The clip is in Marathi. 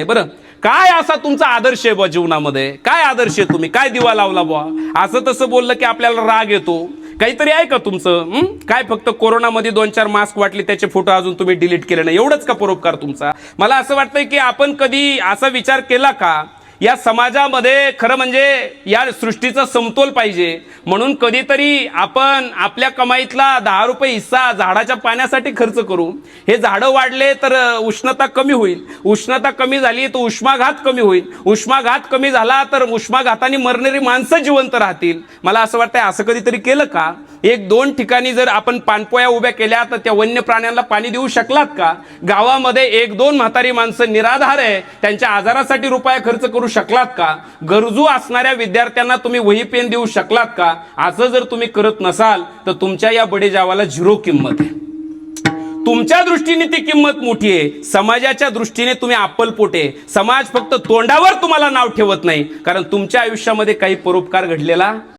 बरं, काय असा तुमचा आदर्श आहे बुवा जीवनामध्ये? काय आदर्श आहे? तुम्ही काय दिवा लावला बुवा? असं तसं बोललं की आपल्याला राग येतो. काहीतरी आहे का तुमचं? काय फक्त कोरोनामध्ये 2-4 मास्क वाटले, त्याचे फोटो अजून तुम्ही डिलीट केले नाही, एवढंच का परोपकार तुमचा? मला असं वाटतंय की आपण कधी असा विचार केला का या समाजामध्ये खरं म्हणजे या सृष्टीचा समतोल पाहिजे म्हणून कधीतरी आपण आपल्या कमाईतला 10 रुपये हिस्सा झाडाच्या पाण्यासाठी खर्च करू. हे झाडं वाढले तर उष्णता कमी होईल, उष्णता कमी झाली तर उष्माघात कमी होईल, उष्माघात कमी झाला तर उष्माघाताने मरणारी माणसं जिवंत राहतील. मला असं वाटतंय असं कधीतरी केलं का? 1-2 ठिकाणी जर आपण पाणपोया उभ्या केल्या तर त्या वन्य प्राण्यांना पाणी देऊ शकलात का? गावामध्ये 1-2 म्हातारी माणसं निराधार आहे, त्यांच्या आजारासाठी रुपया खर्च करू शकलात का? गरजू असणाऱ्या विद्यार्थ्यांना तुम्ही वही पेन देऊ शकलात का? असं जर तुम्ही करत नसाल तर तुमच्या या बडेजावाला 0 किंमत आहे. तुमच्या दृष्टीने ती किंमत मोठी आहे, समाजाच्या दृष्टीने तुम्ही अप्पलपोटे. समाज फक्त तोंडावर तुम्हाला नाव ठेवत नाही, कारण तुमच्या आयुष्यामध्ये काही परोपकार घडलेला